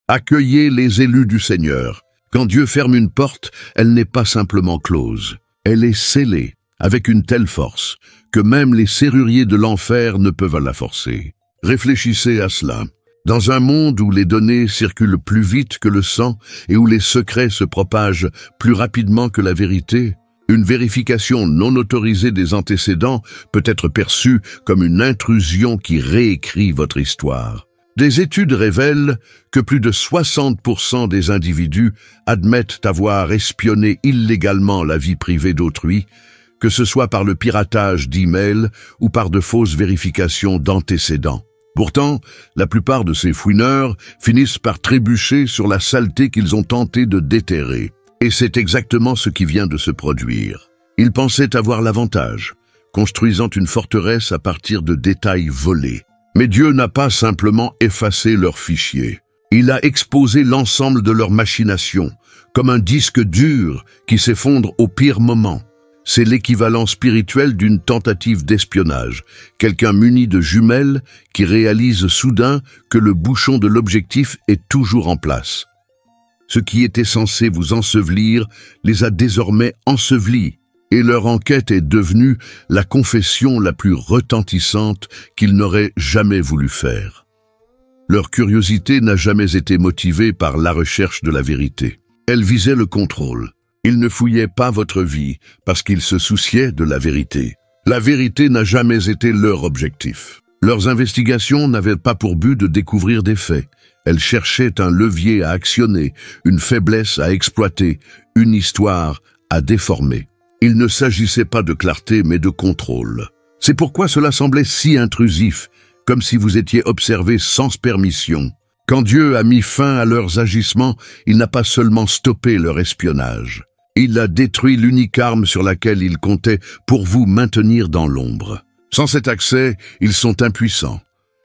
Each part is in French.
Accueillez les élus du Seigneur. Quand Dieu ferme une porte, elle n'est pas simplement close. Elle est scellée, avec une telle force, que même les serruriers de l'enfer ne peuvent la forcer. Réfléchissez à cela. Dans un monde où les données circulent plus vite que le sang et où les secrets se propagent plus rapidement que la vérité, une vérification non autorisée des antécédents peut être perçue comme une intrusion qui réécrit votre histoire. Des études révèlent que plus de 60% des individus admettent avoir espionné illégalement la vie privée d'autrui, que ce soit par le piratage d'emails ou par de fausses vérifications d'antécédents. Pourtant, la plupart de ces fouineurs finissent par trébucher sur la saleté qu'ils ont tenté de déterrer. Et c'est exactement ce qui vient de se produire. Ils pensaient avoir l'avantage, construisant une forteresse à partir de détails volés. Mais Dieu n'a pas simplement effacé leurs fichiers. Il a exposé l'ensemble de leurs machinations, comme un disque dur qui s'effondre au pire moment. C'est l'équivalent spirituel d'une tentative d'espionnage, quelqu'un muni de jumelles qui réalise soudain que le bouchon de l'objectif est toujours en place. Ce qui était censé vous ensevelir les a désormais ensevelis, et leur enquête est devenue la confession la plus retentissante qu'ils n'auraient jamais voulu faire. Leur curiosité n'a jamais été motivée par la recherche de la vérité. Elle visait le contrôle. Ils ne fouillaient pas votre vie parce qu'ils se souciaient de la vérité. La vérité n'a jamais été leur objectif. Leurs investigations n'avaient pas pour but de découvrir des faits. Elles cherchaient un levier à actionner, une faiblesse à exploiter, une histoire à déformer. Il ne s'agissait pas de clarté mais de contrôle. C'est pourquoi cela semblait si intrusif, comme si vous étiez observé sans permission. Quand Dieu a mis fin à leurs agissements, il n'a pas seulement stoppé leur espionnage. Il a détruit l'unique arme sur laquelle il comptait pour vous maintenir dans l'ombre. Sans cet accès, ils sont impuissants,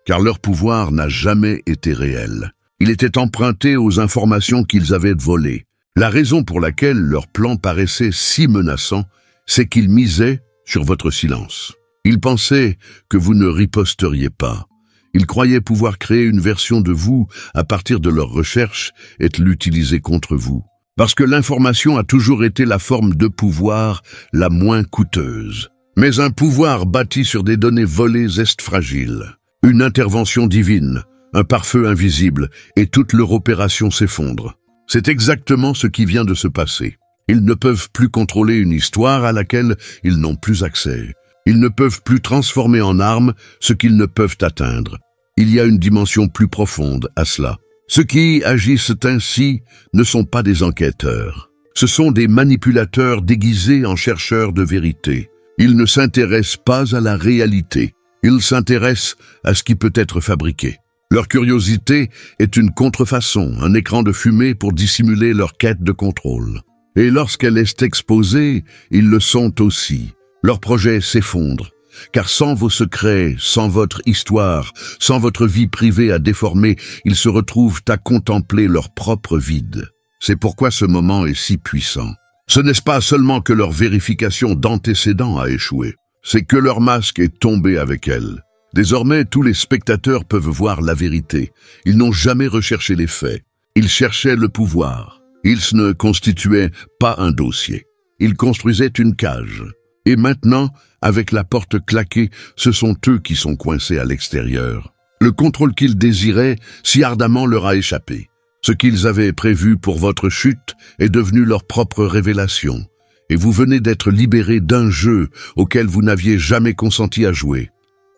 car leur pouvoir n'a jamais été réel. Il était emprunté aux informations qu'ils avaient volées. La raison pour laquelle leur plan paraissait si menaçant, c'est qu'ils misaient sur votre silence. Ils pensaient que vous ne riposteriez pas. Ils croyaient pouvoir créer une version de vous à partir de leurs recherches et l'utiliser contre vous. Parce que l'information a toujours été la forme de pouvoir la moins coûteuse. Mais un pouvoir bâti sur des données volées est fragile. Une intervention divine, un pare-feu invisible, et toute leur opération s'effondre. C'est exactement ce qui vient de se passer. Ils ne peuvent plus contrôler une histoire à laquelle ils n'ont plus accès. Ils ne peuvent plus transformer en armes ce qu'ils ne peuvent atteindre. Il y a une dimension plus profonde à cela. Ceux qui agissent ainsi ne sont pas des enquêteurs. Ce sont des manipulateurs déguisés en chercheurs de vérité. Ils ne s'intéressent pas à la réalité. Ils s'intéressent à ce qui peut être fabriqué. Leur curiosité est une contrefaçon, un écran de fumée pour dissimuler leur quête de contrôle. Et lorsqu'elle est exposée, ils le sont aussi. Leur projet s'effondre, car sans vos secrets, sans votre histoire, sans votre vie privée à déformer, ils se retrouvent à contempler leur propre vide. C'est pourquoi ce moment est si puissant. Ce n'est pas seulement que leur vérification d'antécédents a échoué, c'est que leur masque est tombé avec elle. Désormais, tous les spectateurs peuvent voir la vérité. Ils n'ont jamais recherché les faits. Ils cherchaient le pouvoir. Ils ne constituaient pas un dossier. Ils construisaient une cage. Et maintenant, avec la porte claquée, ce sont eux qui sont coincés à l'extérieur. Le contrôle qu'ils désiraient si ardemment leur a échappé. Ce qu'ils avaient prévu pour votre chute est devenu leur propre révélation. Et vous venez d'être libérés d'un jeu auquel vous n'aviez jamais consenti à jouer.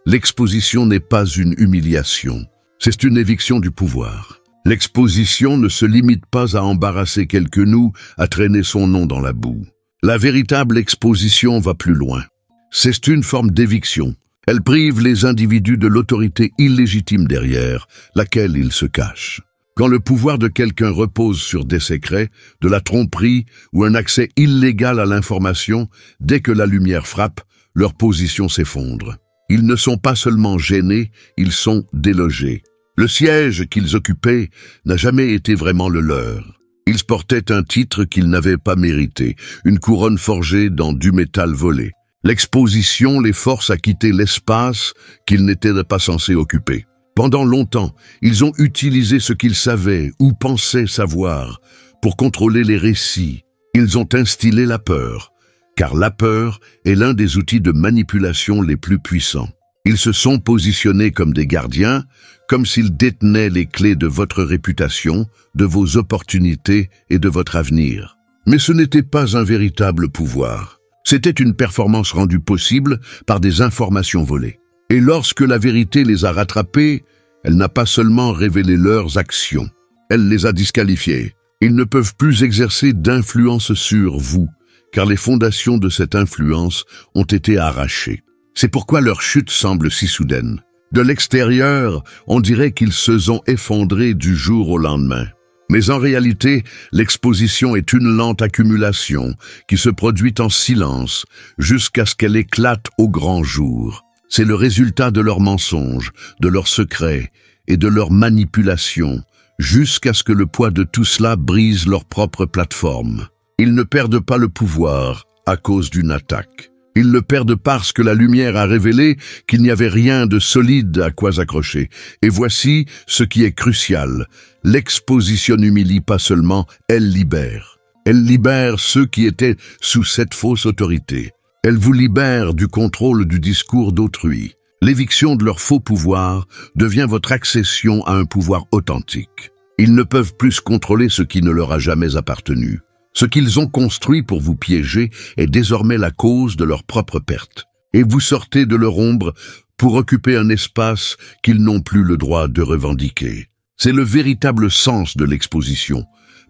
L'exposition n'est pas une humiliation, c'est une éviction du pouvoir. L'exposition ne se limite pas à embarrasser quelqu'un à traîner son nom dans la boue. La véritable exposition va plus loin. C'est une forme d'éviction. Elle prive les individus de l'autorité illégitime derrière laquelle ils se cachent. Quand le pouvoir de quelqu'un repose sur des secrets, de la tromperie ou un accès illégal à l'information, dès que la lumière frappe, leur position s'effondre. Ils ne sont pas seulement gênés, ils sont délogés. Le siège qu'ils occupaient n'a jamais été vraiment le leur. Ils portaient un titre qu'ils n'avaient pas mérité, une couronne forgée dans du métal volé. L'exposition les force à quitter l'espace qu'ils n'étaient pas censés occuper. Pendant longtemps, ils ont utilisé ce qu'ils savaient ou pensaient savoir pour contrôler les récits. Ils ont instillé la peur, car la peur est l'un des outils de manipulation les plus puissants. Ils se sont positionnés comme des gardiens, comme s'ils détenaient les clés de votre réputation, de vos opportunités et de votre avenir. Mais ce n'était pas un véritable pouvoir. C'était une performance rendue possible par des informations volées. Et lorsque la vérité les a rattrapés, elle n'a pas seulement révélé leurs actions, elle les a disqualifiés. Ils ne peuvent plus exercer d'influence sur vous, car les fondations de cette influence ont été arrachées. C'est pourquoi leur chute semble si soudaine. De l'extérieur, on dirait qu'ils se sont effondrés du jour au lendemain. Mais en réalité, l'exposition est une lente accumulation qui se produit en silence jusqu'à ce qu'elle éclate au grand jour. C'est le résultat de leurs mensonges, de leurs secrets et de leurs manipulations, jusqu'à ce que le poids de tout cela brise leur propre plateforme. Ils ne perdent pas le pouvoir à cause d'une attaque. Ils le perdent parce que la lumière a révélé qu'il n'y avait rien de solide à quoi s'accrocher. Et voici ce qui est crucial. L'exposition n'humilie pas seulement, elle libère. Elle libère ceux qui étaient sous cette fausse autorité. Elle vous libère du contrôle du discours d'autrui. L'éviction de leur faux pouvoir devient votre accession à un pouvoir authentique. Ils ne peuvent plus contrôler ce qui ne leur a jamais appartenu. Ce qu'ils ont construit pour vous piéger est désormais la cause de leur propre perte. Et vous sortez de leur ombre pour occuper un espace qu'ils n'ont plus le droit de revendiquer. C'est le véritable sens de l'exposition.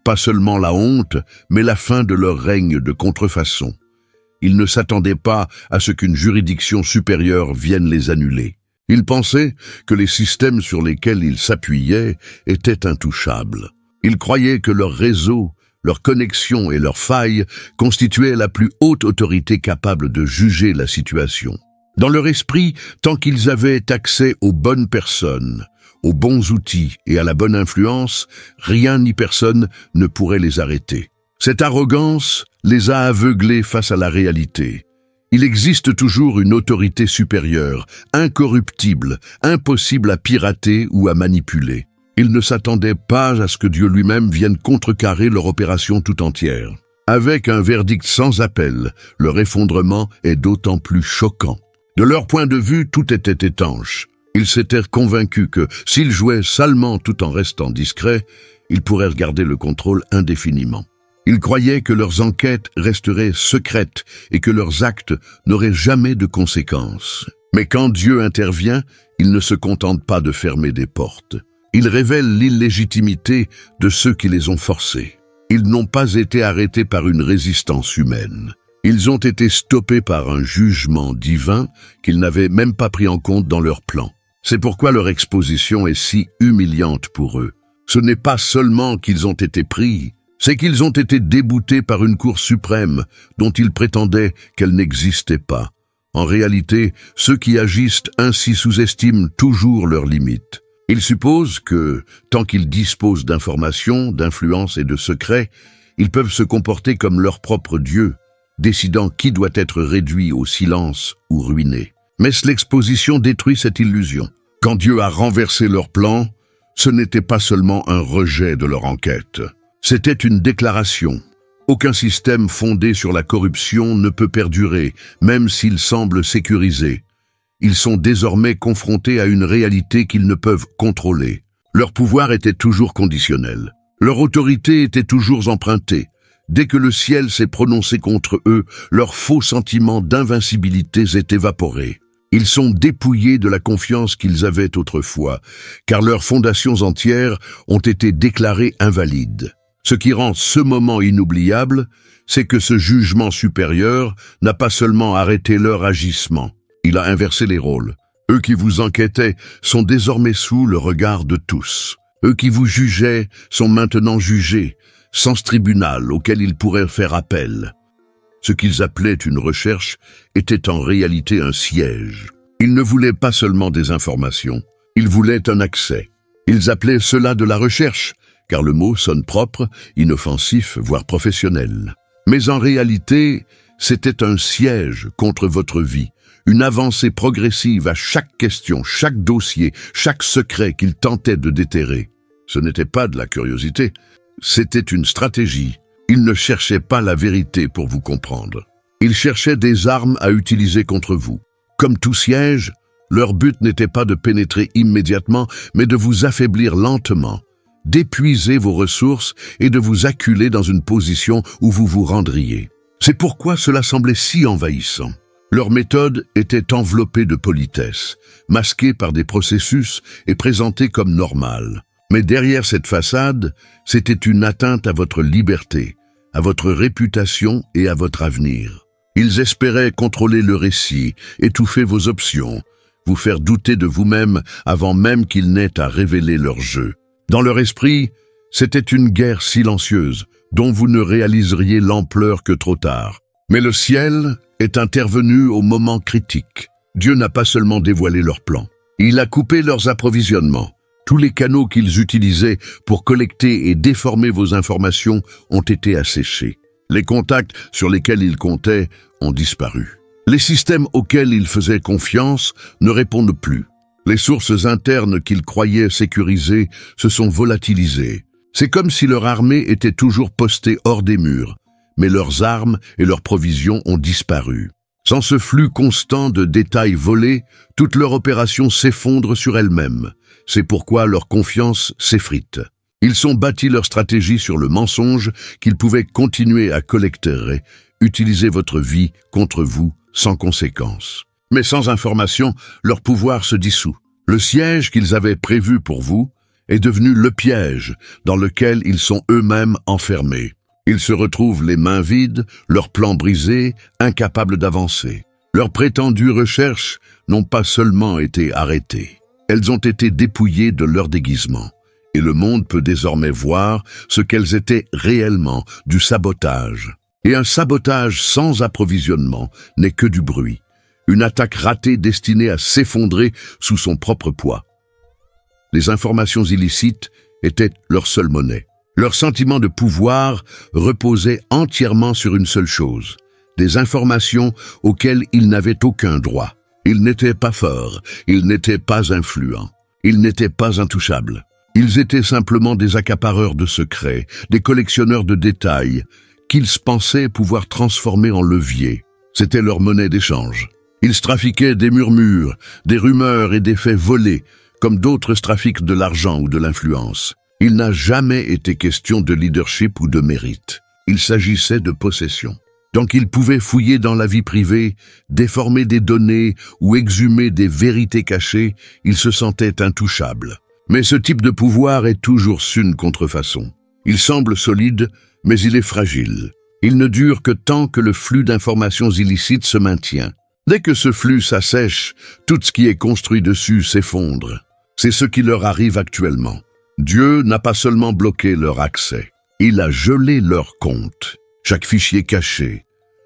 Pas seulement la honte, mais la fin de leur règne de contrefaçon. Ils ne s'attendaient pas à ce qu'une juridiction supérieure vienne les annuler. Ils pensaient que les systèmes sur lesquels ils s'appuyaient étaient intouchables. Ils croyaient que leur réseau, leurs connexions et leurs failles constituaient la plus haute autorité capable de juger la situation. Dans leur esprit, tant qu'ils avaient accès aux bonnes personnes, aux bons outils et à la bonne influence, rien ni personne ne pourrait les arrêter. Cette arrogance les a aveuglés face à la réalité. Il existe toujours une autorité supérieure, incorruptible, impossible à pirater ou à manipuler. Ils ne s'attendaient pas à ce que Dieu lui-même vienne contrecarrer leur opération tout entière. Avec un verdict sans appel, leur effondrement est d'autant plus choquant. De leur point de vue, tout était étanche. Ils s'étaient convaincus que, s'ils jouaient salement tout en restant discrets, ils pourraient garder le contrôle indéfiniment. Ils croyaient que leurs enquêtes resteraient secrètes et que leurs actes n'auraient jamais de conséquences. Mais quand Dieu intervient, il ne se contente pas de fermer des portes. Il révèle l'illégitimité de ceux qui les ont forcés. Ils n'ont pas été arrêtés par une résistance humaine. Ils ont été stoppés par un jugement divin qu'ils n'avaient même pas pris en compte dans leur plan. C'est pourquoi leur exposition est si humiliante pour eux. Ce n'est pas seulement qu'ils ont été pris, c'est qu'ils ont été déboutés par une cour suprême dont ils prétendaient qu'elle n'existait pas. En réalité, ceux qui agissent ainsi sous-estiment toujours leurs limites. Ils supposent que, tant qu'ils disposent d'informations, d'influence et de secrets, ils peuvent se comporter comme leur propre Dieu, décidant qui doit être réduit au silence ou ruiné. Mais l'exposition détruit cette illusion. Quand Dieu a renversé leur plan, ce n'était pas seulement un rejet de leur enquête. C'était une déclaration. Aucun système fondé sur la corruption ne peut perdurer, même s'il semble sécurisé. Ils sont désormais confrontés à une réalité qu'ils ne peuvent contrôler. Leur pouvoir était toujours conditionnel. Leur autorité était toujours empruntée. Dès que le ciel s'est prononcé contre eux, leur faux sentiment d'invincibilité s'est évaporé. Ils sont dépouillés de la confiance qu'ils avaient autrefois, car leurs fondations entières ont été déclarées invalides. Ce qui rend ce moment inoubliable, c'est que ce jugement supérieur n'a pas seulement arrêté leur agissement. Il a inversé les rôles. Eux qui vous enquêtaient sont désormais sous le regard de tous. Eux qui vous jugeaient sont maintenant jugés, sans tribunal auquel ils pourraient faire appel. Ce qu'ils appelaient une recherche était en réalité un siège. Ils ne voulaient pas seulement des informations, ils voulaient un accès. Ils appelaient cela de la recherche, car le mot sonne propre, inoffensif, voire professionnel. Mais en réalité, c'était un siège contre votre vie, une avancée progressive à chaque question, chaque dossier, chaque secret qu'ils tentaient de déterrer. Ce n'était pas de la curiosité, c'était une stratégie. Ils ne cherchaient pas la vérité pour vous comprendre. Ils cherchaient des armes à utiliser contre vous. Comme tout siège, leur but n'était pas de pénétrer immédiatement, mais de vous affaiblir lentement, d'épuiser vos ressources et de vous acculer dans une position où vous vous rendriez. C'est pourquoi cela semblait si envahissant. Leur méthode était enveloppée de politesse, masquée par des processus et présentée comme normale. Mais derrière cette façade, c'était une atteinte à votre liberté, à votre réputation et à votre avenir. Ils espéraient contrôler le récit, étouffer vos options, vous faire douter de vous-même avant même qu'ils n'aient à révéler leur jeu. Dans leur esprit, c'était une guerre silencieuse, dont vous ne réaliseriez l'ampleur que trop tard. Mais le ciel est intervenu au moment critique. Dieu n'a pas seulement dévoilé leurs plans, il a coupé leurs approvisionnements. Tous les canaux qu'ils utilisaient pour collecter et déformer vos informations ont été asséchés. Les contacts sur lesquels ils comptaient ont disparu. Les systèmes auxquels ils faisaient confiance ne répondent plus. Les sources internes qu'ils croyaient sécurisées se sont volatilisées. C'est comme si leur armée était toujours postée hors des murs, mais leurs armes et leurs provisions ont disparu. Sans ce flux constant de détails volés, toute leur opération s'effondre sur elle-même. C'est pourquoi leur confiance s'effrite. Ils ont bâti leur stratégie sur le mensonge qu'ils pouvaient continuer à collecter, utiliser votre vie contre vous sans conséquence. Mais sans information, leur pouvoir se dissout. Le siège qu'ils avaient prévu pour vous est devenu le piège dans lequel ils sont eux-mêmes enfermés. Ils se retrouvent les mains vides, leurs plans brisés, incapables d'avancer. Leurs prétendues recherches n'ont pas seulement été arrêtées. Elles ont été dépouillées de leur déguisement. Et le monde peut désormais voir ce qu'elles étaient réellement, du sabotage. Et un sabotage sans approvisionnement n'est que du bruit. Une attaque ratée destinée à s'effondrer sous son propre poids. Les informations illicites étaient leur seule monnaie. Leur sentiment de pouvoir reposait entièrement sur une seule chose, des informations auxquelles ils n'avaient aucun droit. Ils n'étaient pas forts, ils n'étaient pas influents, ils n'étaient pas intouchables. Ils étaient simplement des accapareurs de secrets, des collectionneurs de détails, qu'ils pensaient pouvoir transformer en levier. C'était leur monnaie d'échange. Ils trafiquaient des murmures, des rumeurs et des faits volés, comme d'autres trafiquent de l'argent ou de l'influence. Il n'a jamais été question de leadership ou de mérite. Il s'agissait de possession. Donc ils pouvaient fouiller dans la vie privée, déformer des données ou exhumer des vérités cachées, ils se sentaient intouchables. Mais ce type de pouvoir est toujours une contrefaçon. Il semble solide, mais il est fragile. Il ne dure que tant que le flux d'informations illicites se maintient. Dès que ce flux s'assèche, tout ce qui est construit dessus s'effondre. C'est ce qui leur arrive actuellement. Dieu n'a pas seulement bloqué leur accès, il a gelé leur compte. Chaque fichier caché,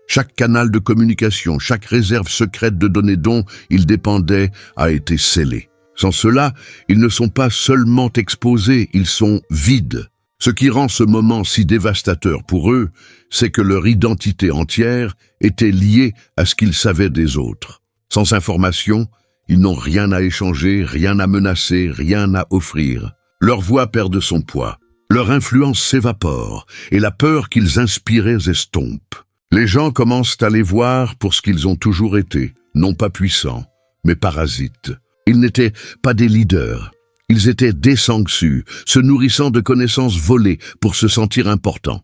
chaque canal de communication, chaque réserve secrète de données dont ils dépendaient a été scellé. Sans cela, ils ne sont pas seulement exposés, ils sont vides. Ce qui rend ce moment si dévastateur pour eux, c'est que leur identité entière était liée à ce qu'ils savaient des autres. Sans information, ils n'ont rien à échanger, rien à menacer, rien à offrir. Leur voix perd de son poids, leur influence s'évapore et la peur qu'ils inspiraient estompe. Les gens commencent à les voir pour ce qu'ils ont toujours été, non pas puissants, mais parasites. Ils n'étaient pas des leaders, ils étaient des sangsues, se nourrissant de connaissances volées pour se sentir importants.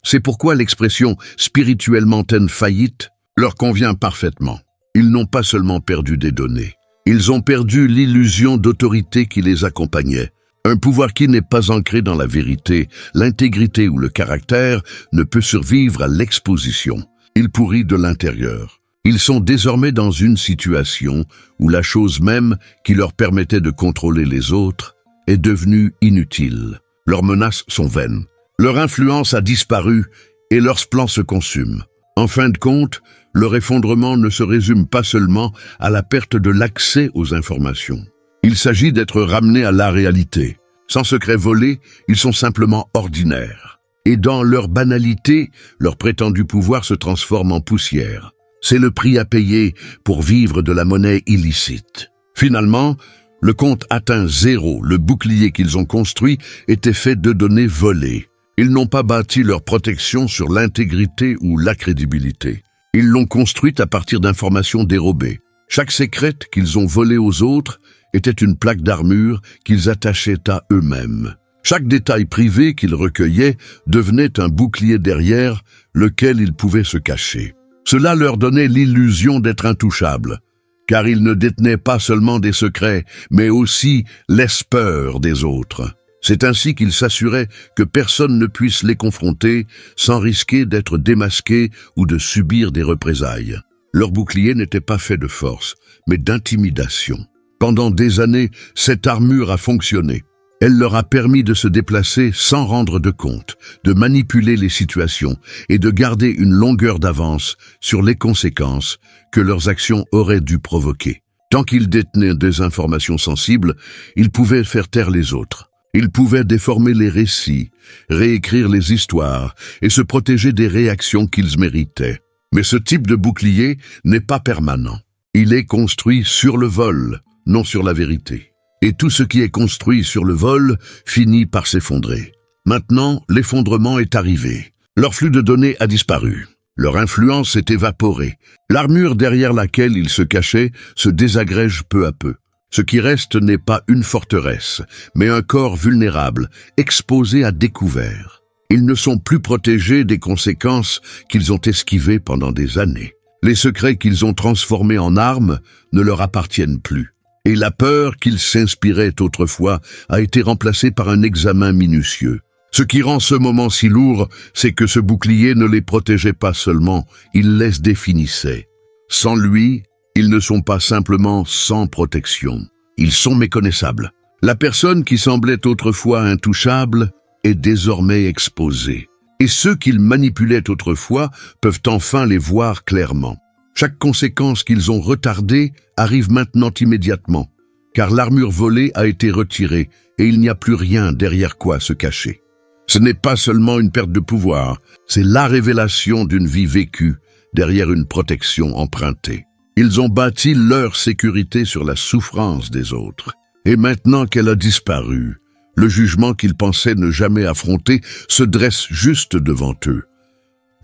C'est pourquoi l'expression « spirituellement en faillite » leur convient parfaitement. Ils n'ont pas seulement perdu des données, ils ont perdu l'illusion d'autorité qui les accompagnait. Un pouvoir qui n'est pas ancré dans la vérité, l'intégrité ou le caractère ne peut survivre à l'exposition. Il pourrit de l'intérieur. Ils sont désormais dans une situation où la chose même qui leur permettait de contrôler les autres est devenue inutile. Leurs menaces sont vaines. Leur influence a disparu et leurs plans se consument. En fin de compte, leur effondrement ne se résume pas seulement à la perte de l'accès aux informations. Il s'agit d'être ramenés à la réalité. Sans secret volé, ils sont simplement ordinaires. Et dans leur banalité, leur prétendu pouvoir se transforme en poussière. C'est le prix à payer pour vivre de la monnaie illicite. Finalement, le compte atteint 0. Le bouclier qu'ils ont construit était fait de données volées. Ils n'ont pas bâti leur protection sur l'intégrité ou la crédibilité. Ils l'ont construite à partir d'informations dérobées. Chaque secrète qu'ils ont volée aux autres était une plaque d'armure qu'ils attachaient à eux-mêmes. Chaque détail privé qu'ils recueillaient devenait un bouclier derrière lequel ils pouvaient se cacher. Cela leur donnait l'illusion d'être intouchables, car ils ne détenaient pas seulement des secrets, mais aussi l'espoir des autres. C'est ainsi qu'ils s'assuraient que personne ne puisse les confronter sans risquer d'être démasqués ou de subir des représailles. Leur bouclier n'était pas fait de force, mais d'intimidation. Pendant des années, cette armure a fonctionné. Elle leur a permis de se déplacer sans rendre de compte, de manipuler les situations et de garder une longueur d'avance sur les conséquences que leurs actions auraient dû provoquer. Tant qu'ils détenaient des informations sensibles, ils pouvaient faire taire les autres. Ils pouvaient déformer les récits, réécrire les histoires et se protéger des réactions qu'ils méritaient. Mais ce type de bouclier n'est pas permanent. Il est construit sur le vol, non sur la vérité. Et tout ce qui est construit sur le vol finit par s'effondrer. Maintenant, l'effondrement est arrivé. Leur flux de données a disparu. Leur influence s'est évaporée. L'armure derrière laquelle ils se cachaient se désagrège peu à peu. Ce qui reste n'est pas une forteresse, mais un corps vulnérable, exposé à découvert. Ils ne sont plus protégés des conséquences qu'ils ont esquivées pendant des années. Les secrets qu'ils ont transformés en armes ne leur appartiennent plus. Et la peur qu'ils s'inspiraient autrefois a été remplacée par un examen minutieux. Ce qui rend ce moment si lourd, c'est que ce bouclier ne les protégeait pas seulement, il les définissait. Sans lui, ils ne sont pas simplement sans protection, ils sont méconnaissables. La personne qui semblait autrefois intouchable est désormais exposée. Et ceux qu'ils manipulaient autrefois peuvent enfin les voir clairement. Chaque conséquence qu'ils ont retardée arrive maintenant immédiatement, car l'armure volée a été retirée et il n'y a plus rien derrière quoi se cacher. Ce n'est pas seulement une perte de pouvoir, c'est la révélation d'une vie vécue derrière une protection empruntée. Ils ont bâti leur sécurité sur la souffrance des autres. Et maintenant qu'elle a disparu, le jugement qu'ils pensaient ne jamais affronter se dresse juste devant eux.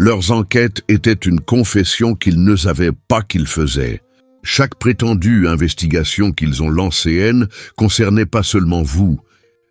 Leurs enquêtes étaient une confession qu'ils ne savaient pas qu'ils faisaient. Chaque prétendue investigation qu'ils ont lancée concernait pas seulement vous,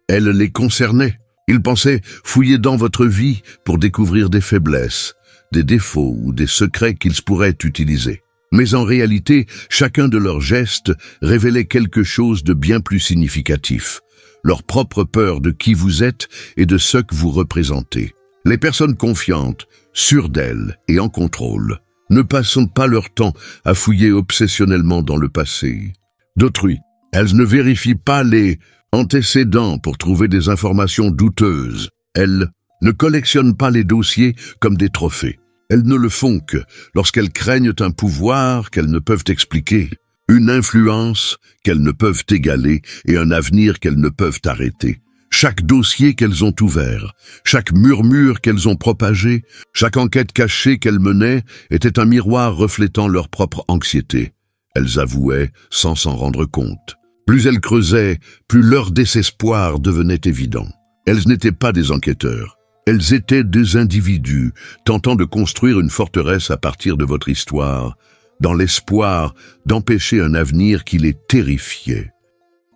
elle les concernait. Ils pensaient fouiller dans votre vie pour découvrir des faiblesses, des défauts ou des secrets qu'ils pourraient utiliser. Mais en réalité, chacun de leurs gestes révélait quelque chose de bien plus significatif. Leur propre peur de qui vous êtes et de ce que vous représentez. Les personnes confiantes, sûres d'elles et en contrôle, ne passent pas leur temps à fouiller obsessionnellement dans le passé d'autrui. Elles ne vérifient pas les antécédents pour trouver des informations douteuses. Elles ne collectionnent pas les dossiers comme des trophées. Elles ne le font que lorsqu'elles craignent un pouvoir qu'elles ne peuvent expliquer, une influence qu'elles ne peuvent égaler et un avenir qu'elles ne peuvent arrêter. Chaque dossier qu'elles ont ouvert, chaque murmure qu'elles ont propagé, chaque enquête cachée qu'elles menaient était un miroir reflétant leur propre anxiété. Elles avouaient sans s'en rendre compte. Plus elles creusaient, plus leur désespoir devenait évident. Elles n'étaient pas des enquêteurs. Elles étaient des individus tentant de construire une forteresse à partir de votre histoire, dans l'espoir d'empêcher un avenir qui les terrifiait.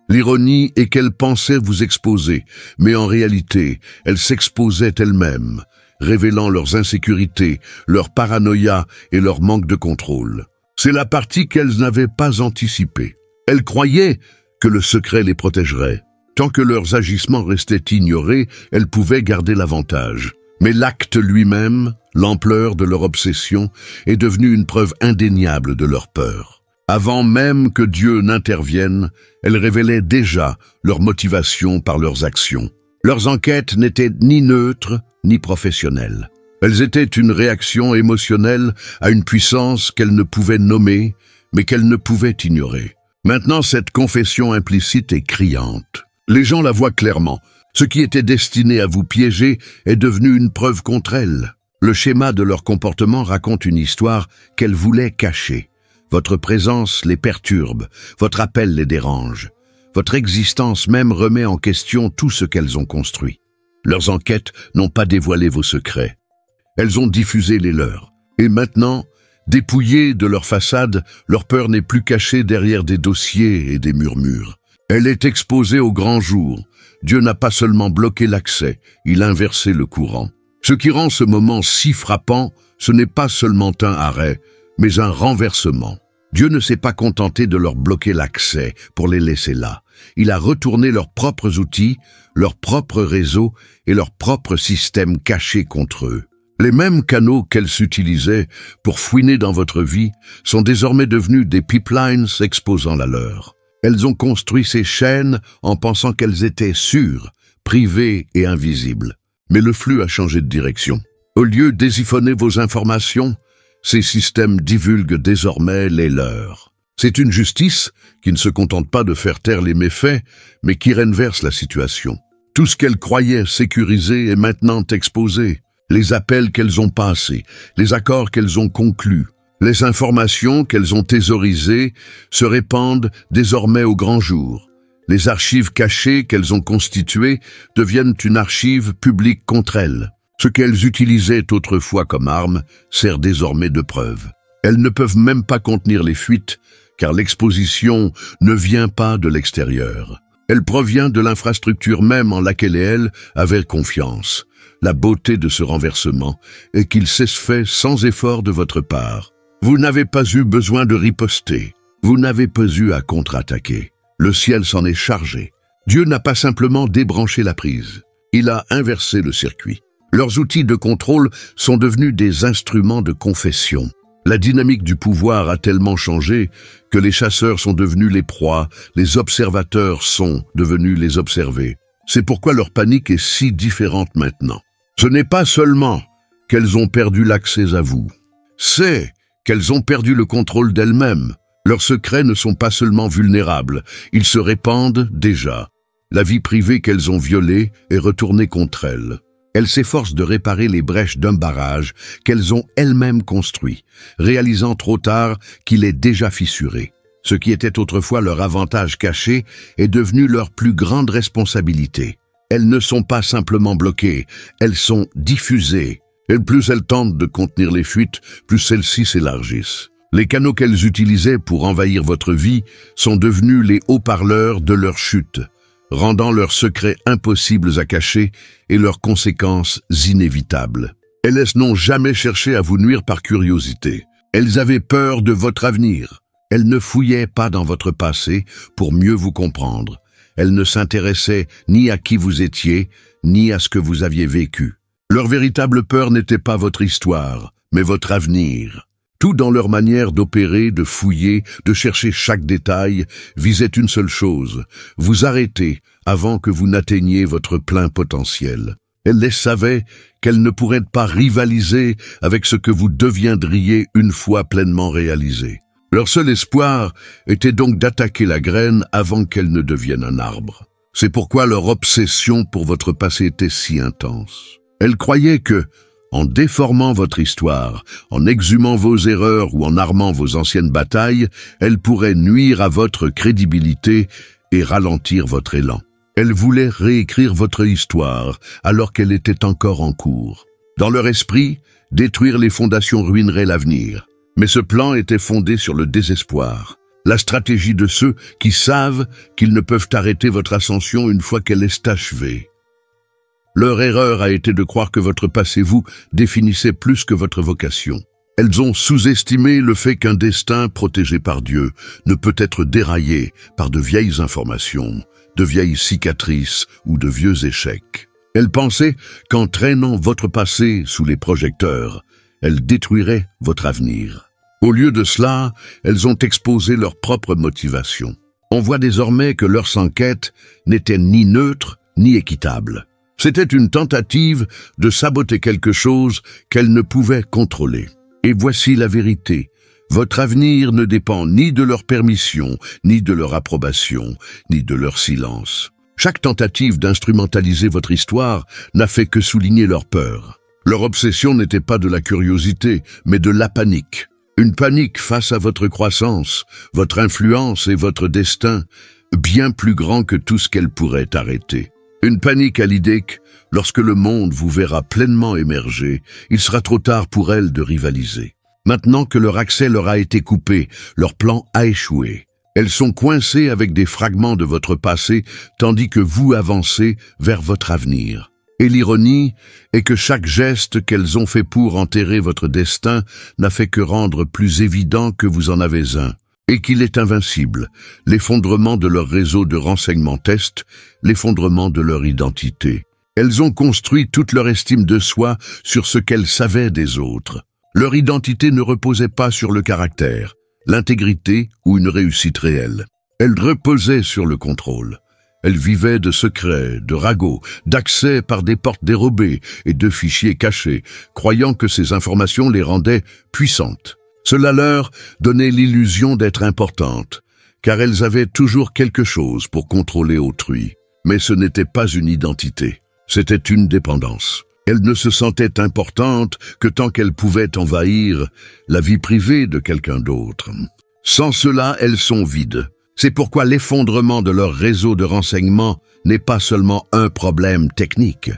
L'ironie est qu'elles pensaient vous exposer, mais en réalité, elles s'exposaient elles-mêmes, révélant leurs insécurités, leur paranoïa et leur manque de contrôle. C'est la partie qu'elles n'avaient pas anticipée. Elles croyaient que le secret les protégerait. Tant que leurs agissements restaient ignorés, elles pouvaient garder l'avantage. Mais l'acte lui-même, l'ampleur de leur obsession, est devenu une preuve indéniable de leur peur. Avant même que Dieu n'intervienne, elles révélaient déjà leur motivation par leurs actions. Leurs enquêtes n'étaient ni neutres, ni professionnelles. Elles étaient une réaction émotionnelle à une puissance qu'elles ne pouvaient nommer, mais qu'elles ne pouvaient ignorer. Maintenant, cette confession implicite est criante. Les gens la voient clairement. Ce qui était destiné à vous piéger est devenu une preuve contre elles. Le schéma de leur comportement raconte une histoire qu'elles voulaient cacher. Votre présence les perturbe, votre appel les dérange. Votre existence même remet en question tout ce qu'elles ont construit. Leurs enquêtes n'ont pas dévoilé vos secrets. Elles ont diffusé les leurs. Et maintenant, dépouillées de leur façade, leur peur n'est plus cachée derrière des dossiers et des murmures. Elle est exposée au grand jour. Dieu n'a pas seulement bloqué l'accès, il a inversé le courant. Ce qui rend ce moment si frappant, ce n'est pas seulement un arrêt, mais un renversement. Dieu ne s'est pas contenté de leur bloquer l'accès pour les laisser là. Il a retourné leurs propres outils, leurs propres réseaux et leurs propres systèmes cachés contre eux. Les mêmes canaux qu'elles utilisaient pour fouiner dans votre vie sont désormais devenus des pipelines exposant la leur. Elles ont construit ces chaînes en pensant qu'elles étaient sûres, privées et invisibles. Mais le flux a changé de direction. Au lieu de désiphonner vos informations, ces systèmes divulguent désormais les leurs. C'est une justice qui ne se contente pas de faire taire les méfaits, mais qui renverse la situation. Tout ce qu'elles croyaient sécurisé est maintenant exposé. Les appels qu'elles ont passés, les accords qu'elles ont conclus, les informations qu'elles ont thésaurisées se répandent désormais au grand jour. Les archives cachées qu'elles ont constituées deviennent une archive publique contre elles. Ce qu'elles utilisaient autrefois comme arme sert désormais de preuve. Elles ne peuvent même pas contenir les fuites, car l'exposition ne vient pas de l'extérieur. Elle provient de l'infrastructure même en laquelle elles avaient confiance. La beauté de ce renversement est qu'il s'est fait sans effort de votre part. Vous n'avez pas eu besoin de riposter. Vous n'avez pas eu à contre-attaquer. Le ciel s'en est chargé. Dieu n'a pas simplement débranché la prise. Il a inversé le circuit. Leurs outils de contrôle sont devenus des instruments de confession. La dynamique du pouvoir a tellement changé que les chasseurs sont devenus les proies, les observateurs sont devenus les observés. C'est pourquoi leur panique est si différente maintenant. Ce n'est pas seulement qu'elles ont perdu l'accès à vous, c'est qu'elles ont perdu le contrôle d'elles-mêmes. Leurs secrets ne sont pas seulement vulnérables, ils se répandent déjà. La vie privée qu'elles ont violée est retournée contre elles. Elles s'efforcent de réparer les brèches d'un barrage qu'elles ont elles-mêmes construit, réalisant trop tard qu'il est déjà fissuré. Ce qui était autrefois leur avantage caché est devenu leur plus grande responsabilité. Elles ne sont pas simplement bloquées, elles sont diffusées. Et plus elles tentent de contenir les fuites, plus celles-ci s'élargissent. Les canaux qu'elles utilisaient pour envahir votre vie sont devenus les haut-parleurs de leur chute, rendant leurs secrets impossibles à cacher et leurs conséquences inévitables. Elles n'ont jamais cherché à vous nuire par curiosité. Elles avaient peur de votre avenir. Elles ne fouillaient pas dans votre passé pour mieux vous comprendre. Elles ne s'intéressaient ni à qui vous étiez, ni à ce que vous aviez vécu. Leur véritable peur n'était pas votre histoire, mais votre avenir. Tout dans leur manière d'opérer, de fouiller, de chercher chaque détail, visait une seule chose, vous arrêter avant que vous n'atteigniez votre plein potentiel. Elles les savaient qu'elles ne pourraient pas rivaliser avec ce que vous deviendriez une fois pleinement réalisé. Leur seul espoir était donc d'attaquer la graine avant qu'elle ne devienne un arbre. C'est pourquoi leur obsession pour votre passé était si intense. Elles croyaient que, en déformant votre histoire, en exhumant vos erreurs ou en armant vos anciennes batailles, elles pourraient nuire à votre crédibilité et ralentir votre élan. Elles voulaient réécrire votre histoire alors qu'elle était encore en cours. Dans leur esprit, détruire les fondations ruinerait l'avenir. Mais ce plan était fondé sur le désespoir, la stratégie de ceux qui savent qu'ils ne peuvent arrêter votre ascension une fois qu'elle est achevée. Leur erreur a été de croire que votre passé vous définissait plus que votre vocation. Elles ont sous-estimé le fait qu'un destin protégé par Dieu ne peut être déraillé par de vieilles informations, de vieilles cicatrices ou de vieux échecs. Elles pensaient qu'en traînant votre passé sous les projecteurs, elles détruiraient votre avenir. Au lieu de cela, elles ont exposé leur propre motivation. On voit désormais que leurs enquêtes n'étaient ni neutres ni équitables. C'était une tentative de saboter quelque chose qu'elles ne pouvaient contrôler. Et voici la vérité. Votre avenir ne dépend ni de leur permission, ni de leur approbation, ni de leur silence. Chaque tentative d'instrumentaliser votre histoire n'a fait que souligner leur peur. Leur obsession n'était pas de la curiosité, mais de la panique. Une panique face à votre croissance, votre influence et votre destin, bien plus grand que tout ce qu'elle pourrait arrêter. Une panique à l'idée que, lorsque le monde vous verra pleinement émerger, il sera trop tard pour elles de rivaliser. Maintenant que leur accès leur a été coupé, leur plan a échoué. Elles sont coincées avec des fragments de votre passé, tandis que vous avancez vers votre avenir. Et l'ironie est que chaque geste qu'elles ont fait pour enterrer votre destin n'a fait que rendre plus évident que vous en avez un, et qu'il est invincible, l'effondrement de leur réseau de renseignements test, l'effondrement de leur identité. Elles ont construit toute leur estime de soi sur ce qu'elles savaient des autres. Leur identité ne reposait pas sur le caractère, l'intégrité ou une réussite réelle. Elle reposait sur le contrôle. Elle vivait de secrets, de ragots, d'accès par des portes dérobées et de fichiers cachés, croyant que ces informations les rendaient puissantes. Cela leur donnait l'illusion d'être importantes, car elles avaient toujours quelque chose pour contrôler autrui. Mais ce n'était pas une identité, c'était une dépendance. Elles ne se sentaient importantes que tant qu'elles pouvaient envahir la vie privée de quelqu'un d'autre. Sans cela, elles sont vides. C'est pourquoi l'effondrement de leur réseau de renseignements n'est pas seulement un problème technique,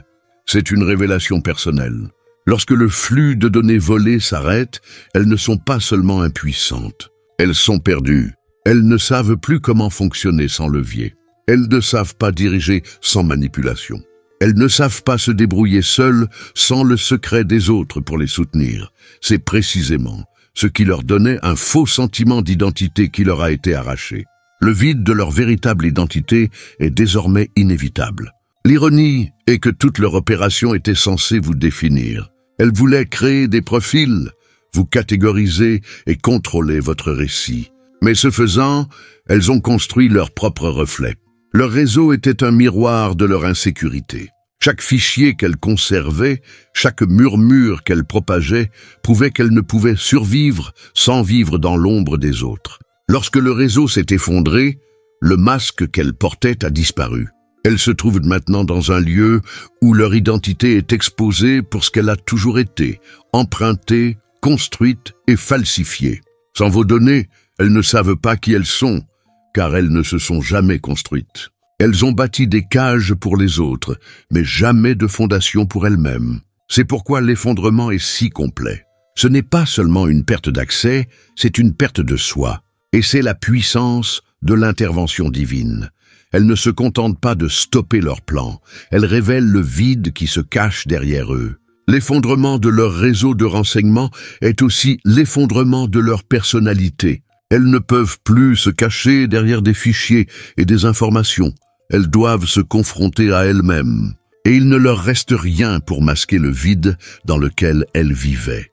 c'est une révélation personnelle. Lorsque le flux de données volées s'arrête, elles ne sont pas seulement impuissantes, elles sont perdues. Elles ne savent plus comment fonctionner sans levier. Elles ne savent pas diriger sans manipulation. Elles ne savent pas se débrouiller seules sans le secret des autres pour les soutenir. C'est précisément ce qui leur donnait un faux sentiment d'identité qui leur a été arraché. Le vide de leur véritable identité est désormais inévitable. L'ironie est que toute leur opération était censée vous définir. Elles voulaient créer des profils, vous catégoriser et contrôler votre récit. Mais ce faisant, elles ont construit leur propre reflet. Leur réseau était un miroir de leur insécurité. Chaque fichier qu'elles conservaient, chaque murmure qu'elles propageaient, prouvait qu'elles ne pouvaient survivre sans vivre dans l'ombre des autres. Lorsque le réseau s'est effondré, le masque qu'elles portaient a disparu. Elles se trouvent maintenant dans un lieu où leur identité est exposée pour ce qu'elle a toujours été, empruntée, construite et falsifiée. Sans vos données, elles ne savent pas qui elles sont, car elles ne se sont jamais construites. Elles ont bâti des cages pour les autres, mais jamais de fondation pour elles-mêmes. C'est pourquoi l'effondrement est si complet. Ce n'est pas seulement une perte d'accès, c'est une perte de soi. Et c'est la puissance de l'intervention divine. Elles ne se contentent pas de stopper leur plan, elles révèlent le vide qui se cache derrière eux. L'effondrement de leur réseau de renseignements est aussi l'effondrement de leur personnalité. Elles ne peuvent plus se cacher derrière des fichiers et des informations. Elles doivent se confronter à elles-mêmes. Et il ne leur reste rien pour masquer le vide dans lequel elles vivaient.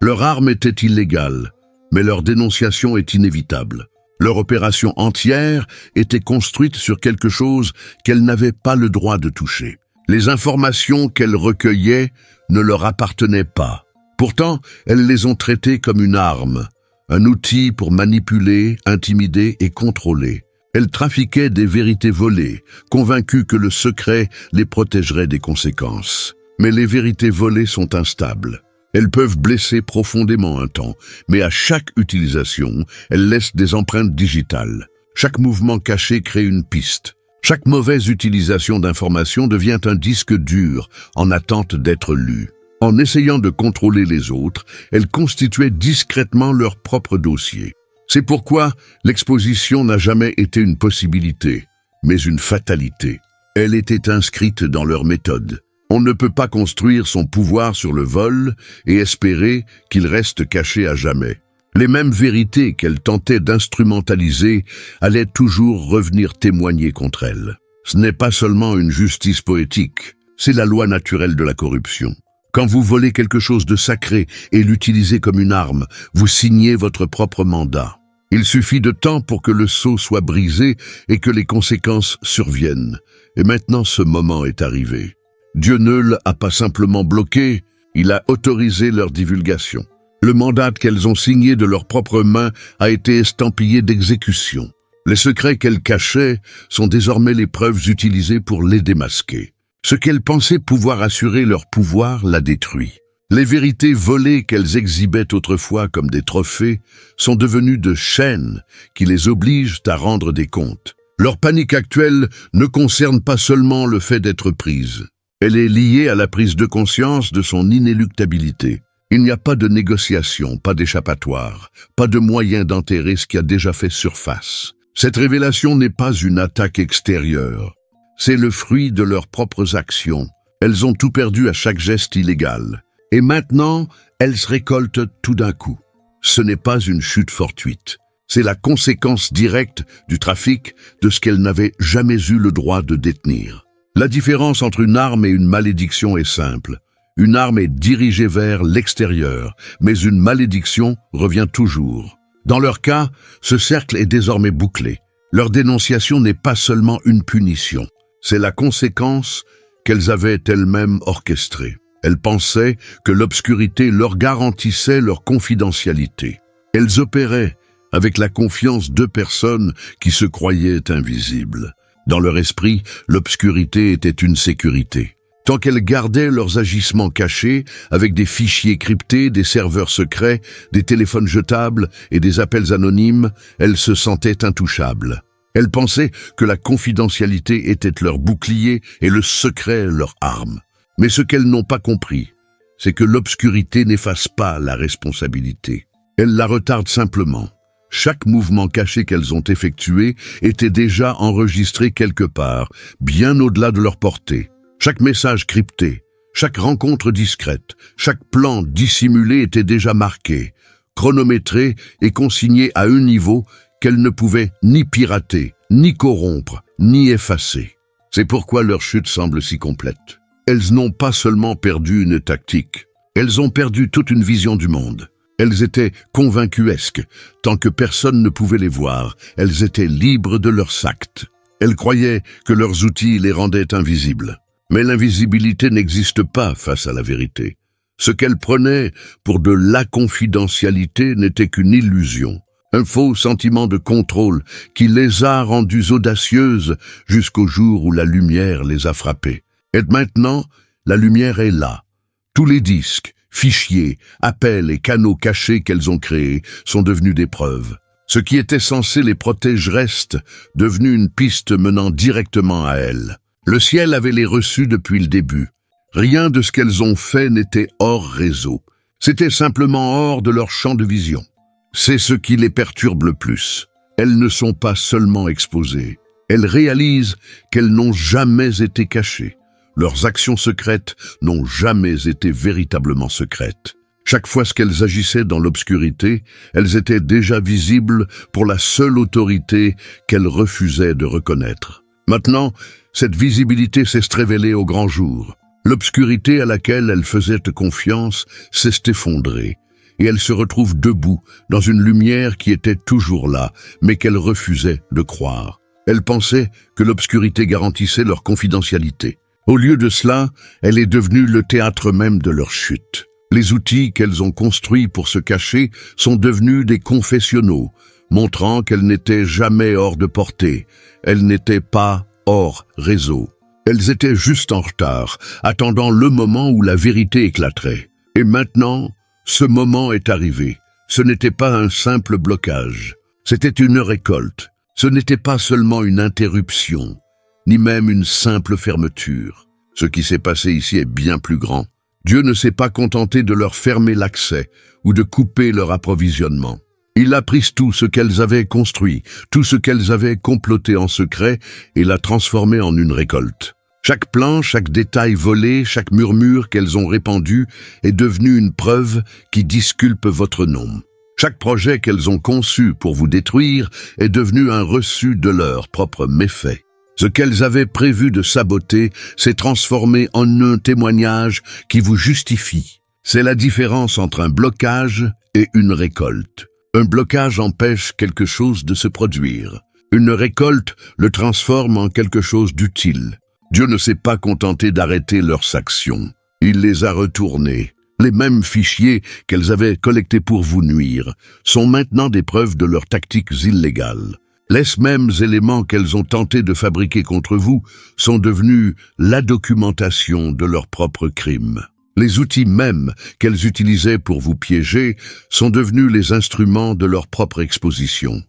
Leur arme était illégale, mais leur dénonciation est inévitable. Leur opération entière était construite sur quelque chose qu'elles n'avaient pas le droit de toucher. Les informations qu'elles recueillaient ne leur appartenaient pas. Pourtant, elles les ont traitées comme une arme, un outil pour manipuler, intimider et contrôler. Elles trafiquaient des vérités volées, convaincues que le secret les protégerait des conséquences. Mais les vérités volées sont instables. Elles peuvent blesser profondément un temps, mais à chaque utilisation, elles laissent des empreintes digitales. Chaque mouvement caché crée une piste. Chaque mauvaise utilisation d'informations devient un disque dur, en attente d'être lu. En essayant de contrôler les autres, elles constituaient discrètement leur propre dossier. C'est pourquoi l'exposition n'a jamais été une possibilité, mais une fatalité. Elle était inscrite dans leur méthode. On ne peut pas construire son pouvoir sur le vol et espérer qu'il reste caché à jamais. Les mêmes vérités qu'elle tentait d'instrumentaliser allaient toujours revenir témoigner contre elle. Ce n'est pas seulement une justice poétique, c'est la loi naturelle de la corruption. Quand vous volez quelque chose de sacré et l'utilisez comme une arme, vous signez votre propre mandat. Il suffit de temps pour que le sceau soit brisé et que les conséquences surviennent. Et maintenant ce moment est arrivé. Dieu ne l'a pas simplement bloqué, il a autorisé leur divulgation. Le mandat qu'elles ont signé de leurs propres mains a été estampillé d'exécution. Les secrets qu'elles cachaient sont désormais les preuves utilisées pour les démasquer. Ce qu'elles pensaient pouvoir assurer leur pouvoir l'a détruit. Les vérités volées qu'elles exhibaient autrefois comme des trophées sont devenues de chaînes qui les obligent à rendre des comptes. Leur panique actuelle ne concerne pas seulement le fait d'être prise. Elle est liée à la prise de conscience de son inéluctabilité. Il n'y a pas de négociation, pas d'échappatoire, pas de moyen d'enterrer ce qui a déjà fait surface. Cette révélation n'est pas une attaque extérieure. C'est le fruit de leurs propres actions. Elles ont tout perdu à chaque geste illégal. Et maintenant, elles se récoltent tout d'un coup. Ce n'est pas une chute fortuite. C'est la conséquence directe du trafic de ce qu'elles n'avaient jamais eu le droit de détenir. La différence entre une arme et une malédiction est simple. Une arme est dirigée vers l'extérieur, mais une malédiction revient toujours. Dans leur cas, ce cercle est désormais bouclé. Leur dénonciation n'est pas seulement une punition. C'est la conséquence qu'elles avaient elles-mêmes orchestrée. Elles pensaient que l'obscurité leur garantissait leur confidentialité. Elles opéraient avec la confiance de personnes qui se croyaient invisibles. Dans leur esprit, l'obscurité était une sécurité. Tant qu'elles gardaient leurs agissements cachés, avec des fichiers cryptés, des serveurs secrets, des téléphones jetables et des appels anonymes, elles se sentaient intouchables. Elles pensaient que la confidentialité était leur bouclier et le secret leur arme. Mais ce qu'elles n'ont pas compris, c'est que l'obscurité n'efface pas la responsabilité. Elle la retarde simplement. Chaque mouvement caché qu'elles ont effectué était déjà enregistré quelque part, bien au-delà de leur portée. Chaque message crypté, chaque rencontre discrète, chaque plan dissimulé était déjà marqué, chronométré et consigné à un niveau qu'elles ne pouvaient ni pirater, ni corrompre, ni effacer. C'est pourquoi leur chute semble si complète. Elles n'ont pas seulement perdu une tactique, elles ont perdu toute une vision du monde. Elles étaient convaincuesques, tant que personne ne pouvait les voir, elles étaient libres de leurs actes. Elles croyaient que leurs outils les rendaient invisibles. Mais l'invisibilité n'existe pas face à la vérité. Ce qu'elles prenaient pour de la confidentialité n'était qu'une illusion, un faux sentiment de contrôle qui les a rendues audacieuses jusqu'au jour où la lumière les a frappées. Et maintenant, la lumière est là. Tous les disques, fichiers, appels et canaux cachés qu'elles ont créés sont devenus des preuves. Ce qui était censé les protéger reste devenu une piste menant directement à elles. Le ciel avait les reçus depuis le début. Rien de ce qu'elles ont fait n'était hors réseau. C'était simplement hors de leur champ de vision. C'est ce qui les perturbe le plus. Elles ne sont pas seulement exposées. Elles réalisent qu'elles n'ont jamais été cachées. Leurs actions secrètes n'ont jamais été véritablement secrètes. Chaque fois qu'elles agissaient dans l'obscurité, elles étaient déjà visibles pour la seule autorité qu'elles refusaient de reconnaître. Maintenant, cette visibilité s'est révélée au grand jour. L'obscurité à laquelle elles faisaient confiance s'est effondrée, et elles se retrouvent debout dans une lumière qui était toujours là, mais qu'elles refusaient de croire. Elles pensaient que l'obscurité garantissait leur confidentialité. Au lieu de cela, elle est devenue le théâtre même de leur chute. Les outils qu'elles ont construits pour se cacher sont devenus des confessionnaux, montrant qu'elles n'étaient jamais hors de portée. Elles n'étaient pas hors réseau. Elles étaient juste en retard, attendant le moment où la vérité éclaterait. Et maintenant, ce moment est arrivé. Ce n'était pas un simple blocage. C'était une récolte. Ce n'était pas seulement une interruption, ni même une simple fermeture. Ce qui s'est passé ici est bien plus grand. Dieu ne s'est pas contenté de leur fermer l'accès ou de couper leur approvisionnement. Il a pris tout ce qu'elles avaient construit, tout ce qu'elles avaient comploté en secret et l'a transformé en une récolte. Chaque plan, chaque détail volé, chaque murmure qu'elles ont répandu est devenu une preuve qui disculpe votre nom. Chaque projet qu'elles ont conçu pour vous détruire est devenu un reçu de leur propre méfait. Ce qu'elles avaient prévu de saboter s'est transformé en un témoignage qui vous justifie. C'est la différence entre un blocage et une récolte. Un blocage empêche quelque chose de se produire. Une récolte le transforme en quelque chose d'utile. Dieu ne s'est pas contenté d'arrêter leurs actions. Il les a retournées. Les mêmes fichiers qu'elles avaient collectés pour vous nuire sont maintenant des preuves de leurs tactiques illégales. Les mêmes éléments qu'elles ont tenté de fabriquer contre vous sont devenus la documentation de leurs propres crimes. Les outils mêmes qu'elles utilisaient pour vous piéger sont devenus les instruments de leur propre exposition.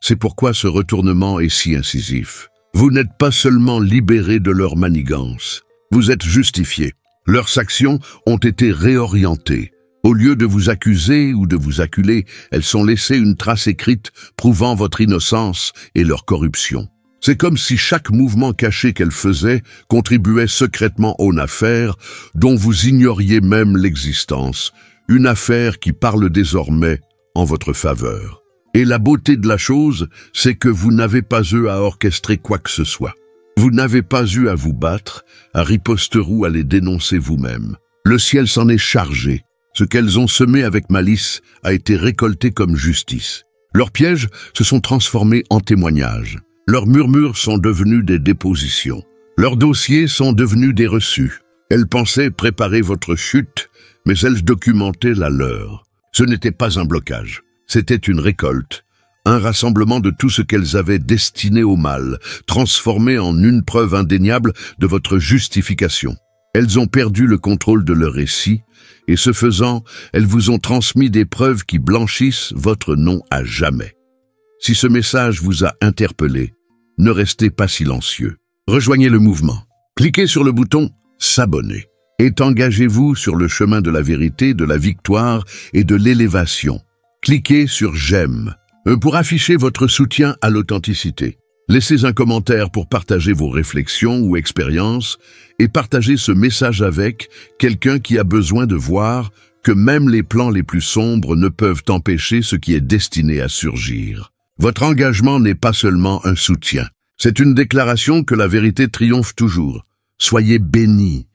C'est pourquoi ce retournement est si incisif. Vous n'êtes pas seulement libérés de leur manigance, vous êtes justifiés. Leurs actions ont été réorientées. Au lieu de vous accuser ou de vous acculer, elles sont laissées une trace écrite prouvant votre innocence et leur corruption. C'est comme si chaque mouvement caché qu'elles faisaient contribuait secrètement à une affaire dont vous ignoriez même l'existence, une affaire qui parle désormais en votre faveur. Et la beauté de la chose, c'est que vous n'avez pas eu à orchestrer quoi que ce soit. Vous n'avez pas eu à vous battre, à riposter ou à les dénoncer vous-même. Le ciel s'en est chargé. Ce qu'elles ont semé avec malice a été récolté comme justice. Leurs pièges se sont transformés en témoignages. Leurs murmures sont devenus des dépositions. Leurs dossiers sont devenus des reçus. Elles pensaient préparer votre chute, mais elles documentaient la leur. Ce n'était pas un blocage, c'était une récolte, un rassemblement de tout ce qu'elles avaient destiné au mal, transformé en une preuve indéniable de votre justification. Elles ont perdu le contrôle de leur récit, et ce faisant, elles vous ont transmis des preuves qui blanchissent votre nom à jamais. Si ce message vous a interpellé, ne restez pas silencieux. Rejoignez le mouvement. Cliquez sur le bouton « S'abonner » et engagez-vous sur le chemin de la vérité, de la victoire et de l'élévation. Cliquez sur « J'aime » pour afficher votre soutien à l'authenticité. Laissez un commentaire pour partager vos réflexions ou expériences et partagez ce message avec quelqu'un qui a besoin de voir que même les plans les plus sombres ne peuvent empêcher ce qui est destiné à surgir. Votre engagement n'est pas seulement un soutien, c'est une déclaration que la vérité triomphe toujours. Soyez bénis.